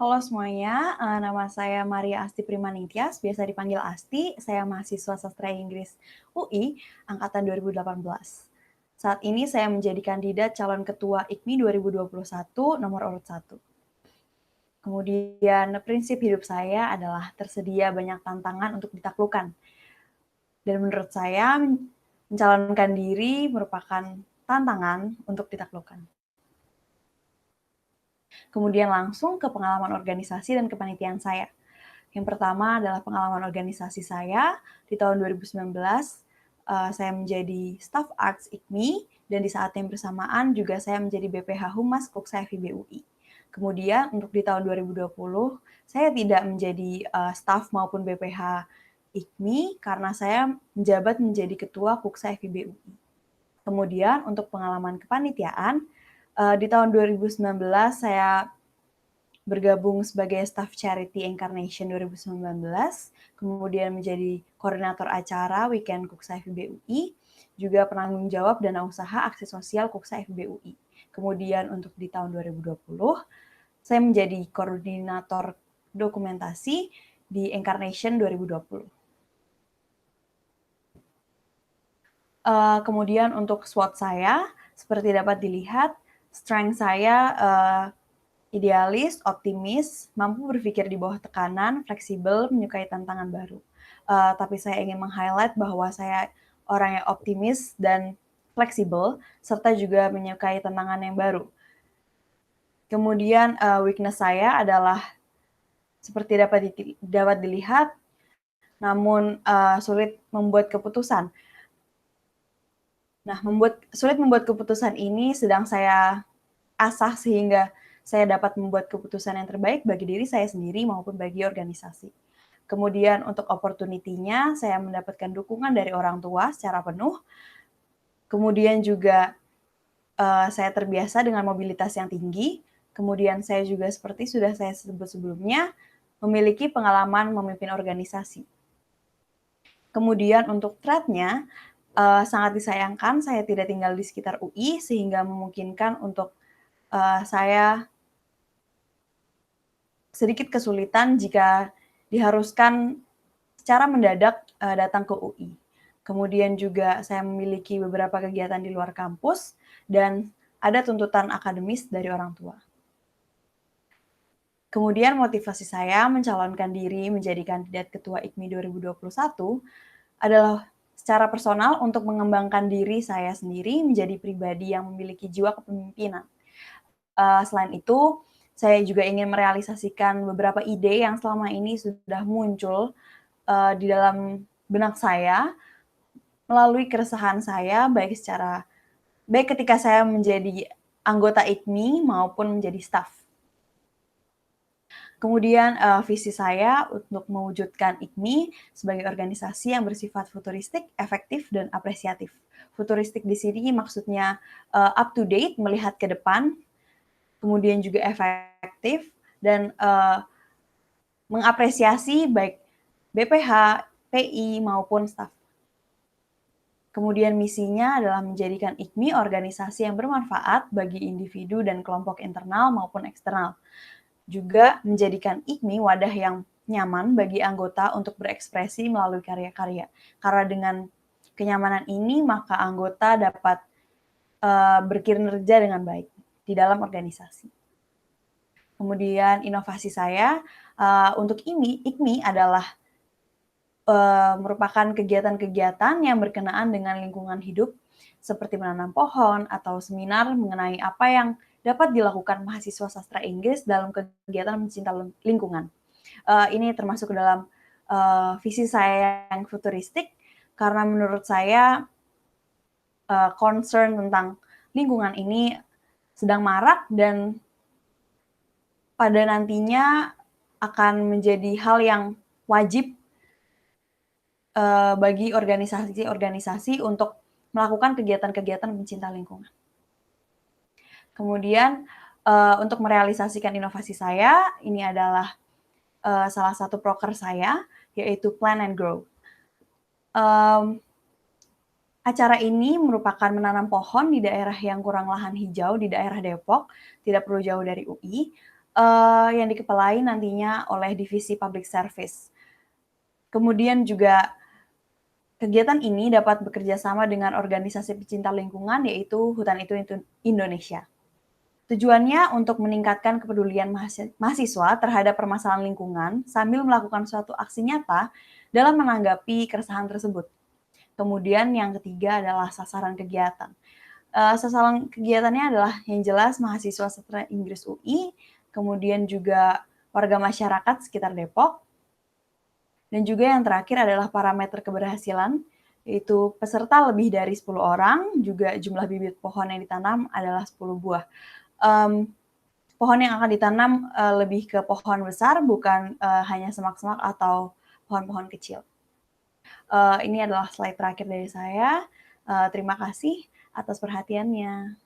Halo semuanya, nama saya Maria Asti Primaningtyas, biasa dipanggil Asti. Saya mahasiswa Sastra Inggris UI angkatan 2018. Saat ini saya menjadi kandidat calon ketua IKMI 2021 nomor urut 1. Kemudian prinsip hidup saya adalah tersedia banyak tantangan untuk ditaklukkan. Dan menurut saya mencalonkan diri merupakan tantangan untuk ditaklukkan. Kemudian langsung ke pengalaman organisasi dan kepanitiaan saya. Yang pertama adalah pengalaman organisasi saya di tahun 2019. Saya menjadi staf arts IKMI dan di saat yang bersamaan juga saya menjadi BPH Humas Kuksa FIB UI. Kemudian untuk di tahun 2020 saya tidak menjadi staf maupun BPH IKMI karena saya menjabat menjadi ketua Kuksa FIB UI. Kemudian untuk pengalaman kepanitiaan di tahun 2019 saya bergabung sebagai staf Charity Incarnation 2019, kemudian menjadi koordinator acara Weekend Kuksa FIB UI, juga penanggung jawab dana usaha aksi sosial Kuksa FIB UI. Kemudian untuk di tahun 2020, saya menjadi koordinator dokumentasi di Incarnation 2020. Kemudian untuk SWOT saya, seperti dapat dilihat, strength saya idealis, optimis, mampu berpikir di bawah tekanan, fleksibel, menyukai tantangan baru. Tapi saya ingin meng-highlight bahwa saya orang yang optimis dan fleksibel, serta juga menyukai tantangan yang baru. Kemudian weakness saya adalah seperti dapat dilihat, namun sulit membuat keputusan. Nah, sulit membuat keputusan ini sedang saya asah sehingga saya dapat membuat keputusan yang terbaik bagi diri saya sendiri maupun bagi organisasi. Kemudian untuk opportunity-nya, saya mendapatkan dukungan dari orang tua secara penuh. Kemudian juga saya terbiasa dengan mobilitas yang tinggi. Kemudian saya juga seperti sudah saya sebut sebelumnya, memiliki pengalaman memimpin organisasi. Kemudian untuk threat-nya, sangat disayangkan saya tidak tinggal di sekitar UI sehingga memungkinkan untuk saya sedikit kesulitan jika diharuskan secara mendadak datang ke UI. Kemudian juga saya memiliki beberapa kegiatan di luar kampus dan ada tuntutan akademis dari orang tua. Kemudian motivasi saya mencalonkan diri menjadi kandidat ketua IKMI 2021 adalah secara personal untuk mengembangkan diri saya sendiri menjadi pribadi yang memiliki jiwa kepemimpinan. Selain itu, saya juga ingin merealisasikan beberapa ide yang selama ini sudah muncul di dalam benak saya melalui keresahan saya baik ketika saya menjadi anggota IKMI maupun menjadi staf. Kemudian visi saya untuk mewujudkan IKMI sebagai organisasi yang bersifat futuristik, efektif, dan apresiatif. Futuristik di sini maksudnya up to date, melihat ke depan, kemudian juga efektif, dan mengapresiasi baik BPH, PI, maupun staf. Kemudian misinya adalah menjadikan IKMI organisasi yang bermanfaat bagi individu dan kelompok internal maupun eksternal. Juga menjadikan IKMI wadah yang nyaman bagi anggota untuk berekspresi melalui karya-karya. Karena dengan kenyamanan ini, maka anggota dapat berkinerja dengan baik di dalam organisasi. Kemudian inovasi saya untuk IKMI adalah merupakan kegiatan-kegiatan yang berkenaan dengan lingkungan hidup, seperti menanam pohon atau seminar mengenai apa yang dapat dilakukan mahasiswa sastra Inggris dalam kegiatan mencinta lingkungan. Ini termasuk ke dalam visi saya yang futuristik, karena menurut saya concern tentang lingkungan ini sedang marak dan pada nantinya akan menjadi hal yang wajib bagi organisasi-organisasi untuk melakukan kegiatan-kegiatan pencinta lingkungan. Kemudian untuk merealisasikan inovasi saya, ini adalah salah satu proker saya, yaitu Plan and Grow. Acara ini merupakan menanam pohon di daerah yang kurang lahan hijau di daerah Depok, tidak perlu jauh dari UI. yang dikepalai nantinya oleh divisi public service. Kemudian juga kegiatan ini dapat bekerja sama dengan organisasi pecinta lingkungan, yaitu Hutan Itu Indonesia. Tujuannya untuk meningkatkan kepedulian mahasiswa terhadap permasalahan lingkungan sambil melakukan suatu aksi nyata dalam menanggapi keresahan tersebut. Kemudian yang ketiga adalah sasaran kegiatan. Sasaran kegiatannya adalah yang jelas mahasiswa sastra Inggris UI, kemudian juga warga masyarakat sekitar Depok, dan juga yang terakhir adalah parameter keberhasilan, yaitu peserta lebih dari 10 orang, juga jumlah bibit pohon yang ditanam adalah 10 buah. Pohon yang akan ditanam lebih ke pohon besar, bukan hanya semak-semak atau pohon-pohon kecil. Ini adalah slide terakhir dari saya. Terima kasih atas perhatiannya.